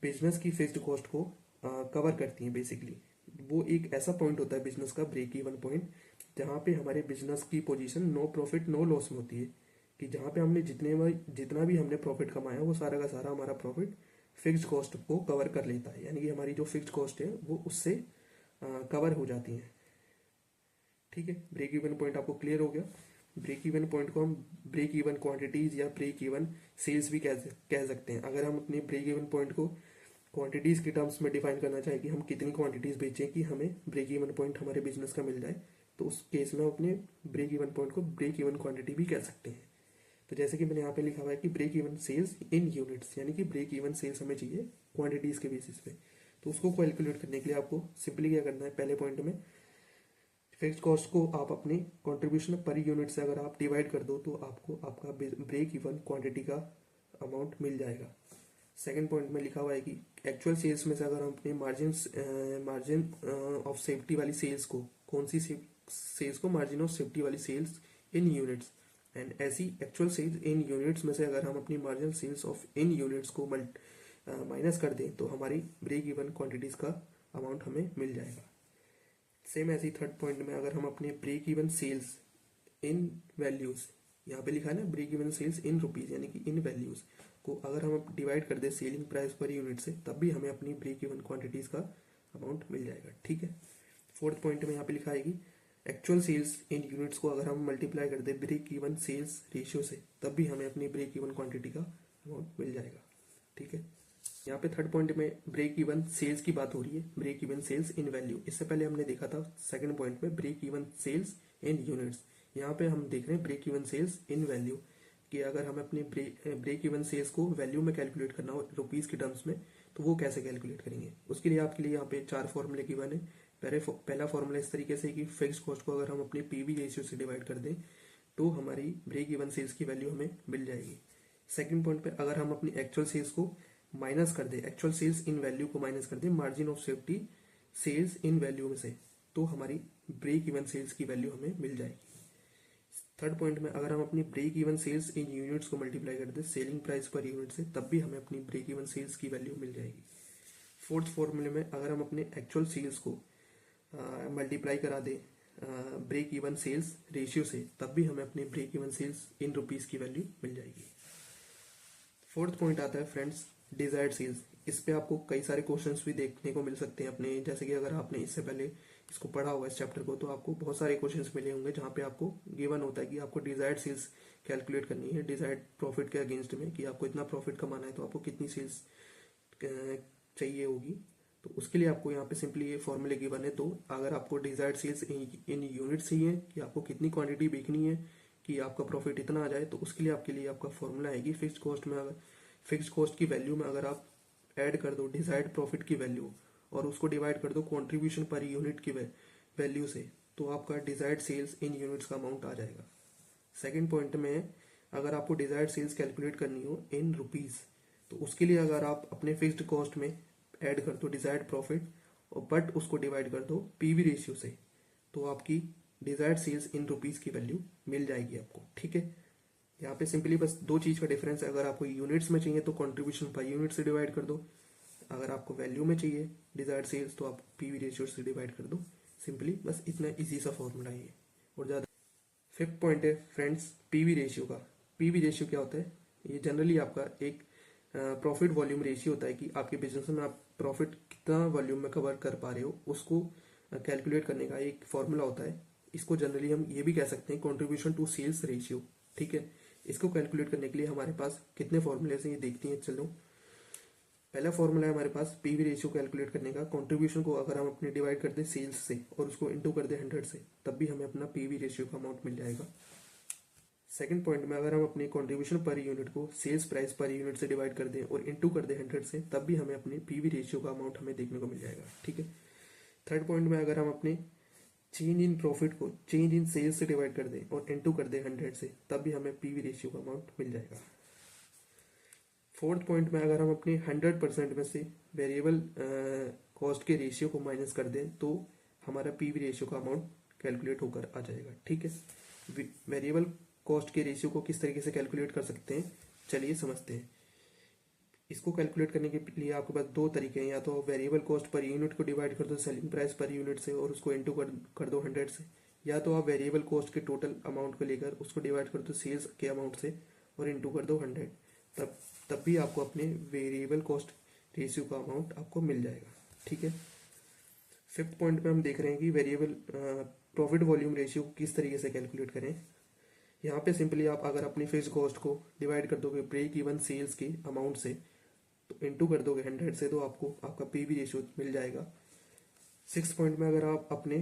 बिजनेस की फिक्स्ड कॉस्ट को कवर करती है। बेसिकली वो एक ऐसा पॉइंट होता है बिजनेस का ब्रेक इवन पॉइंट जहाँ पे हमारे बिजनेस की position no profit no loss में होती है, कि जहाँ पे हमने जितना भी हमने प्रॉफिट कमाया वो सारा का सारा हमारा प्रॉफिट फिक्स्ड कॉस्ट को कवर कर लेता है, यानी कि हमारी जो फिक्स्ड कॉस्ट है वो उससे कवर हो जाती है, ठीक है। ब्रेक इवन पॉइंट आपको क्लियर हो गया। ब्रेक इवन पॉइंट को हम ब्रेक इवन क्वांटिटीज या ब्रेक इवन सेल्स भी कह सकते हैं। अगर हम अपने ब्रेक इवन पॉइंट को क्वांटिटीज के टर्म्स में डिफाइन करना चाहें कि हम कितनी क्वांटिटीज बेचें कि हमें ब्रेक इवन पॉइंट हमारे बिजनेस का मिल जाए, तो उस केस में हम अपने ब्रेक इवन पॉइंट को ब्रेक इवन क्वांटिटी भी कह सकते हैं। तो जैसे कि मैंने यहाँ पे लिखा हुआ है कि break even sales in units, यानी कि ब्रेक इवन सेल्स हमें चाहिए क्वांटिटीज के बेसिस पे। तो उसको कैलकुलेट करने के लिए आपको सिंपली क्या करना है, पहले पॉइंट में फिक्स्ड कॉस्ट को आप अपने कंट्रीब्यूशन पर यूनिट से अगर आप डिवाइड कर दो तो आपको आपका ब्रेक इवन क्वांटिटी का अमाउंट मिल जाएगा। सेकंड पॉइंट में लिखा हुआ है कि एक्चुअल सेल्स में से अगर हम अपने मार्जिन ऑफ सेफ्टी वाली सेल्स को, कौन सी सेल्स को, मार्जिन ऑफ सेफ्टी वाली सेल्स इन यूनिट्स, एंड ऐसी एक्चुअल सेल्स इन यूनिट्स में से अगर हम अपनी marginal sales of in units को माइनस कर दें तो हमारी ब्रेक इवन क्वांटिटीज का अमाउंट हमें मिल जाएगा। सेम ऐसे ही थर्ड पॉइंट में अगर हम अपने break even sales in values, यहाँ पे लिखा है ना break even sales in rupees यानी कि इन वैल्यूज को अगर हम डिवाइड कर दे सेलिंग प्राइस पर यूनिट से तब भी हमें अपनी ब्रेक इवन क्वांटिटीज का अमाउंट मिल जाएगा, ठीक है। फोर्थ पॉइंट में यहाँ पे लिखा है कि एक्चुअल सेल्स इन यूनिट्स को अगर हम मल्टीप्लाई कर दे ब्रेक इवन सेल्स रेशियो से तब भी हमें अपनी ब्रेक इवन क्वांटिटी का अमाउंट मिल जाएगा, ठीक है। यहाँ पे थर्ड पॉइंट में ब्रेक इवन सेल्स की बात हो रही है, break even sales in value. इससे पहले हमने देखा था सेकंड पॉइंट में break even sales in units. यहाँ पे हम देख रहे हैं break even sales in value, कि अगर हमें अपने ब्रेक इवन सेल्स को वैल्यू में कैलकुलेट करना हो रुपीज के टर्म्स में तो वो कैसे कैलकुलेट करेंगे। उसके लिए आपके लिए यहाँ पे 4 फॉर्मूले गिवन है। पहला फॉर्मूला इस तरीके से कि फिक्स्ड कॉस्ट को अगर हम अपने पीवी रेशियो से डिवाइड कर दें तो हमारी ब्रेक इवन सेल्स की वैल्यू हमें मिल जाएगी। सेकंड पॉइंट पे अगर हम अपनी एक्चुअल सेल्स को माइनस कर दे, एक्चुअल सेल्स इन वैल्यू को माइनस कर दे margin of safety sales in value में से, तो हमारी ब्रेक इवन सेल्स की वैल्यू हमें मिल जाएगी। थर्ड पॉइंट में अगर हम अपनी break even sales in units को मल्टीप्लाई कर दे सेलिंग प्राइस पर यूनिट से तब भी हमें अपनी ब्रेक इवन सेल्स की वैल्यू मिल जाएगी। फोर्थ फॉर्मूले में अगर हम अपने एक्चुअल सेल्स को मल्टीप्लाई करा दे ब्रेक इवन सेल्स रेशियो से, तब भी हमें अपनी break even sales in rupees की वैल्यू मिल जाएगी। फोर्थ पॉइंट आता है फ्रेंड्स डिजायर्ड सेल्स। इस पे आपको कई सारे क्वेश्चंस भी देखने को मिल सकते हैं अपने, जैसे कि अगर आपने इससे पहले इसको पढ़ा होगा इस चैप्टर को, तो आपको बहुत सारे क्वेश्चंस मिले होंगे जहाँ पे आपको गिवन होता है कि आपको डिजायर्ड सेल्स कैलकुलेट करनी है डिजायर्ड प्रॉफिट के अगेंस्ट में, कि आपको इतना प्रॉफिट कमाना है तो आपको कितनी सेल्स चाहिए होगी। तो उसके लिए आपको यहाँ पे सिंपली ये फॉर्मूले गिवन है। तो अगर आपको डिजायर्ड सेल्स इन यूनिट चाहिए कि आपको कितनी क्वांटिटी बेचनी है कि आपका प्रॉफिट इतना आ जाए, तो उसके लिए आपका फॉर्मूला है कि फिक्स्ड कॉस्ट में, अगर फिक्स्ड कॉस्ट की वैल्यू में अगर आप ऐड कर दो डिजायर्ड प्रॉफिट की वैल्यू और उसको डिवाइड कर दो कंट्रीब्यूशन पर यूनिट की वैल्यू से, तो आपका डिजायर्ड सेल्स इन यूनिट्स का अमाउंट आ जाएगा। सेकेंड पॉइंट में, अगर आपको डिजायर्ड सेल्स कैलकुलेट करनी हो इन रुपीज, तो उसके लिए अगर आप अपने फिक्स्ड कॉस्ट में ऐड कर दो डिजायर्ड प्रॉफिट और बट उसको डिवाइड कर दो पीवी रेशियो से, तो आपकी डिजायर्ड सेल्स इन रुपीज की वैल्यू मिल जाएगी आपको। ठीक है, यहाँ पे सिंपली बस दो चीज का डिफरेंस है। अगर आपको यूनिट्स में चाहिए तो कंट्रीब्यूशन पर यूनिट से डिवाइड कर दो, अगर आपको वैल्यू में चाहिए डिजायर्ड सेल्स तो आप पीवी रेशियो से डिवाइड कर दो। सिंपली बस इतना इजी सा फॉर्मूला है और ज्यादा। फिफ्थ पॉइंट है फ्रेंड्स पीवी रेशियो का। पीवी रेशियो क्या होता है? ये जनरली आपका एक प्रॉफिट वॉल्यूम रेशियो होता है कि आपके बिजनेस में आप प्रॉफिट कितना वॉल्यूम में कवर कर पा रहे हो, उसको कैलकुलेट करने का एक फॉर्मूला होता है। इसको जनरली हम ये भी कह सकते हैं कंट्रीब्यूशन टू सेल्स रेशियो। ठीक है, इसको कैलकुलेट करने के लिए हमारे पास कितने फॉर्मूले हैं ये देखते हैं। चलो, पहला फॉर्मूला है हमारे पास पीवी रेशियो कैलकुलेट करने का। कंट्रीब्यूशन को अगर हम अपने डिवाइड कर दे सेल्स से और उसको इनटू कर दे 100 से, तब भी हमें अपना पीवी रेशियो का अमाउंट मिल जाएगा। सेकंड पॉइंट में, अगर हम अपने कंट्रीब्यूशन पर यूनिट को सेल्स प्राइस पर यूनिट से डिवाइड कर दें और इनटू कर दे 100 से, तब भी हमें अपने पीवी रेशियो का अमाउंट हमें देखने को मिल जाएगा। ठीक है, थर्ड पॉइंट में, अगर हम अपने चेंज इन प्रॉफिट को चेंज इन सेल्स से डिवाइड कर दें और इनटू कर दे 100 से, तब भी हमें पीवी रेशियो का अमाउंट मिल जाएगा। फोर्थ पॉइंट में, अगर हम अपने 100% में से वेरिएबल कॉस्ट के रेशियो को माइनस कर दें तो हमारा पीवी रेशियो का अमाउंट कैलकुलेट होकर आ जाएगा। ठीक है, वेरिएबल कॉस्ट के रेशियो को किस तरीके से कैलकुलेट कर सकते हैं, चलिए समझते हैं। इसको कैलकुलेट करने के लिए आपके पास दो तरीके हैं। या तो वेरिएबल कॉस्ट पर यूनिट को डिवाइड कर दो सेलिंग प्राइस पर यूनिट से और उसको इनटू कर दो 100 से, या तो आप वेरिएबल कॉस्ट के टोटल अमाउंट को लेकर उसको डिवाइड कर दो सेल्स के अमाउंट से और इनटू कर दो 100। तब भी आपको अपने वेरिएबल कॉस्ट रेशियो का अमाउंट आपको मिल जाएगा। ठीक है, फिफ्थ पॉइंट में हम देख रहे हैं कि वेरिएबल प्रॉफिट वॉल्यूम रेशियो को किस तरीके से कैलकुलेट करें। यहाँ पे सिंपली आप अगर अपनी फिक्स्ड कॉस्ट को डिवाइड कर दोगे ब्रेक इवन सेल्स के अमाउंट से, तो इनटू कर दोगे 100 से, तो आपको आपका पीवी रेशियो मिल जाएगा। सिक्स पॉइंट में, अगर आप अपने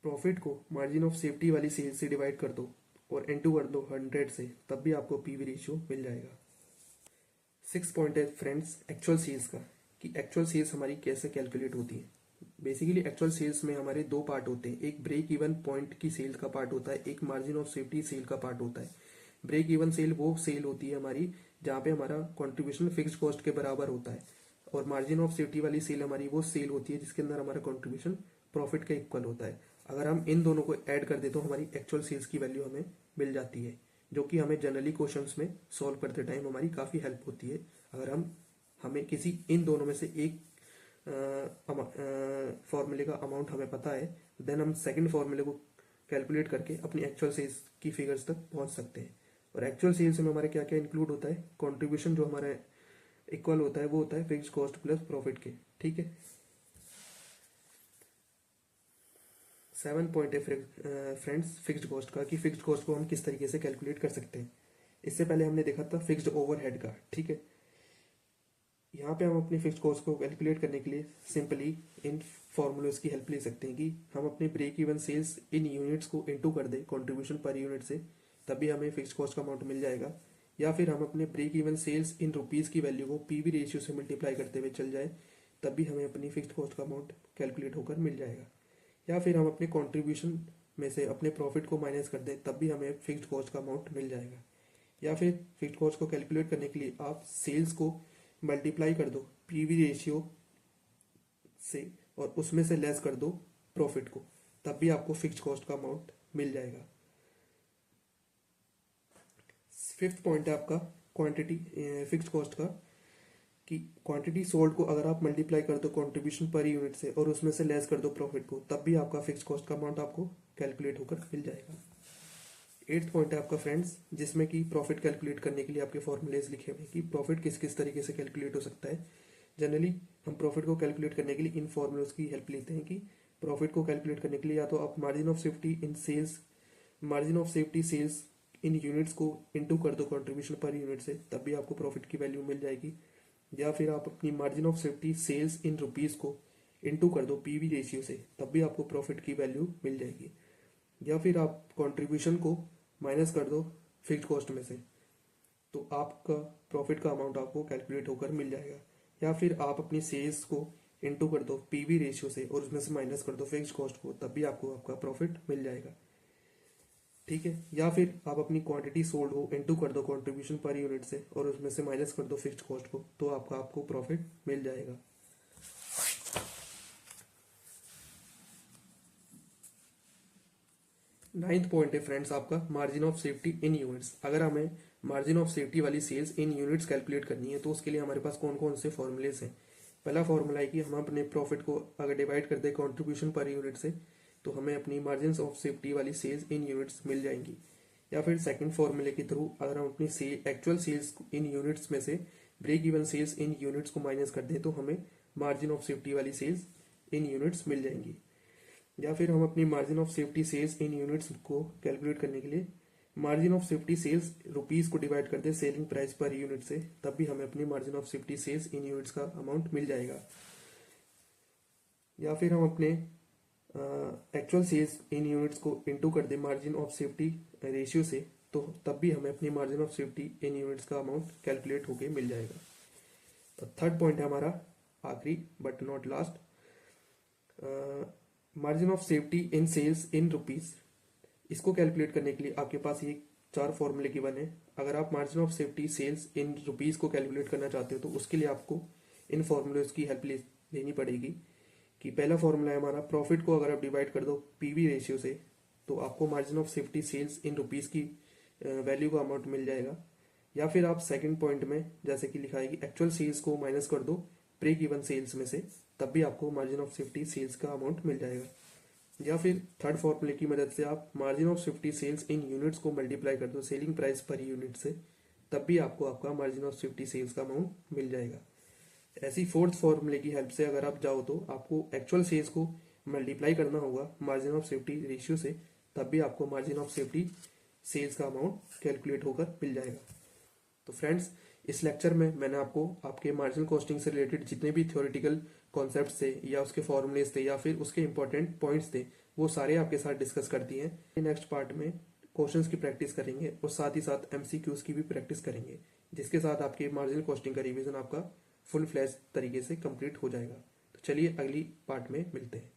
प्रॉफिट को मार्जिन ऑफ सेफ्टी वाली सेल्स से डिवाइड कर दो और इनटू कर दो 100 से, तब भी आपको पीवी रेशियो मिल जाएगा। सिक्स पॉइंट है फ्रेंड्स एक्चुअल सेल्स का, कि एक्चुअल सेल्स हमारी कैसे कैलकुलेट होती है। बेसिकली एक्चुअल सेल्स में हमारे दो पार्ट होते हैं, एक ब्रेक इवन पॉइंट की सेल का पार्ट होता है, एक मार्जिन ऑफ सेफ्टी सेल का पार्ट होता है। ब्रेक इवन सेल वो सेल होती है हमारी जहाँ पे हमारा कंट्रीब्यूशन फिक्स्ड कॉस्ट के बराबर होता है, और मार्जिन ऑफ सेफ्टी वाली सेल हमारी वो सेल होती है जिसके अंदर हमारा कंट्रीब्यूशन प्रॉफिट के इक्वल होता है। अगर हम इन दोनों को ऐड कर दे तो हमारी एक्चुअल सेल्स की वैल्यू हमें मिल जाती है, जो कि हमें जनरली क्वेश्चंस में सॉल्व करते टाइम हमारी काफ़ी हेल्प होती है। अगर हमें किसी इन दोनों में से एक फॉर्मूले का अमाउंट हमें पता है, देन हम सेकंड फॉर्मूले को कैलकुलेट करके अपनी एक्चुअल सेल्स की फिगर्स तक पहुंच सकते हैं। और एक्चुअल सेल्स में हमारे क्या क्या इंक्लूड होता है, कंट्रीब्यूशन जो हमारा इक्वल होता है वो होता है फिक्स्ड कॉस्ट प्लस प्रॉफिट के। ठीक है, 7 पॉइंट है फ्रेंड्स फिक्स्ड कॉस्ट का, कि फिक्स्ड कॉस्ट को हम किस तरीके से कैलकुलेट कर सकते हैं। इससे पहले हमने देखा था फिक्स्ड ओवरहेड का। ठीक है, यहाँ पे हम अपनी फिक्स्ड कॉस्ट को कैलकुलेट करने के लिए सिंपली इन फॉर्मूलेस की हेल्प ले सकते हैं कि हम अपने break even sales in units को इनटू कर दें कंट्रीब्यूशन पर यूनिट से, तभी हमें फिक्स्ड कॉस्ट का अमाउंट मिल जाएगा। या फिर हम अपने break even sales in rupees की वैल्यू को पीवी रेशियो से मल्टीप्लाई करते हुए चल जाए, तब भी हमें अपनी फिक्स्ड कॉस्ट का अमाउंट कैलकुलेट होकर मिल जाएगा। या फिर हम अपने कॉन्ट्रीब्यूशन में से अपने प्रॉफिट को माइनस कर दें, तब भी हमें फिक्स्ड कॉस्ट का अमाउंट मिल जाएगा। या फिर फिक्स्ड कॉस्ट को कैलकुलेट करने के लिए आप सेल्स को मल्टीप्लाई कर दो पीवी रेशियो से और उसमें से लेस कर दो प्रॉफिट को, तब भी आपको फिक्स्ड कॉस्ट का अमाउंट मिल जाएगा। फिफ्थ पॉइंट है आपका क्वांटिटी फिक्स्ड कॉस्ट का, कि क्वांटिटी सोल्ड को अगर आप मल्टीप्लाई कर दो कंट्रीब्यूशन पर यूनिट से और उसमें से लेस कर दो प्रॉफिट को, तब भी आपका फिक्स कॉस्ट का अमाउंट आपको कैलकुलेट होकर मिल जाएगा। 8th पॉइंट है आपका फ्रेंड्स, जिसमें कि प्रॉफिट कैलकुलेट करने के लिए आपके फॉर्मूलेज लिखे हुए हैं कि प्रॉफिट किस किस तरीके से कैलकुलेट हो सकता है। जनरली हम प्रॉफिट को कैलकुलेट करने के लिए इन फॉर्मूलोज की हेल्प लेते हैं कि प्रॉफिट को कैलकुलेट करने के लिए या तो आप margin of safety sales in units को इनटू कर दो कंट्रीब्यूशन पर यूनिट से, तब भी आपको प्रॉफिट की वैल्यू मिल जाएगी। या फिर आप अपनी margin of safety sales in rupees को इनटू कर दो पीवी रेशियो से, तब भी आपको प्रॉफिट की वैल्यू मिल जाएगी। या फिर आप कंट्रीब्यूशन को माइनस कर दो फिक्स्ड कॉस्ट में से, तो आपका प्रॉफिट का अमाउंट आपको कैलकुलेट होकर मिल जाएगा। या फिर आप अपनी सेल्स को इनटू कर दो पीवी रेशियो से और उसमें से माइनस कर दो फिक्स्ड कॉस्ट को, तब भी आपको आपका प्रॉफिट मिल जाएगा। ठीक है। या फिर आप अपनी क्वांटिटी सोल्ड हो इनटू कर दो कंट्रीब्यूशन पर यूनिट से और उसमें से माइनस कर दो फिक्स्ड कॉस्ट को, तो आपको प्रॉफिट मिल जाएगा। नाइन्थ पॉइंट है फ्रेंड्स आपका margin of safety in units. अगर हमें मार्जिन ऑफ सेफ्टी वाली सेल्स इन यूनिट्स कैलकुलेट करनी है तो उसके लिए हमारे पास कौन कौन से फॉर्मूलेस हैं। पहला फॉर्मूला है कि हम अपने प्रॉफिट को अगर डिवाइड कर दें कंट्रीब्यूशन पर यूनिट से, तो हमें अपनी मार्जिन ऑफ सेफ्टी वाली सेल्स इन यूनिट्स मिल जाएंगी। या फिर सेकंड फॉर्मूले के थ्रू अगर हम अपनी एक्चुअल सेल्स इन यूनिट्स में से break even sales in units को माइनस कर दें, तो हमें मार्जिन ऑफ सेफ्टी वाली सेल्स इन यूनिट्स मिल जाएंगी। या फिर हम अपनी margin of safety sales in units को कैलकुलेट करने के लिए margin of safety sales rupees को डिवाइड कर दे सेलिंग प्राइस पर यूनिट से, तब भी हमें अपनी margin of safety sales in units का अमाउंट मिल जाएगा। या फिर हम अपने एक्चुअल सेल्स इन यूनिट्स को इनटू कर दे मार्जिन ऑफ सेफ्टी रेशियो से, तो तब भी हमें अपनी margin of safety in units का अमाउंट कैलकुलेट होके मिल जाएगा। तो थर्ड पॉइंट है हमारा आखिरी but not last, margin of safety in sales in rupees. इसको कैलकुलेट करने के लिए आपके पास ये 4 फॉर्मूले गिवन है। अगर आप margin of safety sales in rupees को कैलकुलेट करना चाहते हो तो उसके लिए आपको इन फॉर्मूलेज की हेल्प लेनी पड़ेगी। कि पहला फॉर्मूला है हमारा, प्रॉफिट को अगर आप डिवाइड कर दो पीवी रेशियो से, तो आपको margin of safety sales in rupees की वैल्यू का अमाउंट मिल जाएगा। या फिर आप सेकंड पॉइंट में जैसे कि लिखा है कि एक्चुअल सेल्स को माइनस कर दो ब्रेक इवन सेल्स में से, तब भी आपको मार्जिन ऑफ सेफ्टी सेल्स का अमाउंट मिल जाएगा। या फिर थर्ड फॉर्मूले की मदद से आप margin of safety sales in units को मल्टीप्लाई कर दो सेलिंग प्राइस पर यूनिट से, तब भी आपको आपका मार्जिन ऑफ सेफ्टी सेल्स का अमाउंट मिल जाएगा। ऐसी फोर्थ फॉर्मूले की हेल्प से अगर आप जाओ तो आपको एक्चुअल सेल्स को मल्टीप्लाई करना होगा मार्जिन ऑफ सेफ्टी रेशियो से, तब भी आपको मार्जिन ऑफ सेफ्टी सेल्स का अमाउंट कैलकुलेट होकर मिल जाएगा। तो फ्रेंड्स, इस लेक्चर में मैंने आपको आपके मार्जिनल कॉस्टिंग से रिलेटेड जितने भी थ्योरेटिकल कॉन्सेप्ट्स थे या उसके फॉर्मूलेज थे या फिर उसके इंपॉर्टेंट पॉइंट्स थे, वो सारे आपके साथ डिस्कस कर दिए हैं। नेक्स्ट पार्ट में क्वेश्चंस की प्रैक्टिस करेंगे और साथ ही साथ एमसीक्यूज की भी प्रैक्टिस करेंगे, जिसके साथ आपके मार्जिनल कॉस्टिंग का रिवीजन आपका फुल फ्लैश तरीके से कंप्लीट हो जाएगा। तो चलिए अगली पार्ट में मिलते हैं।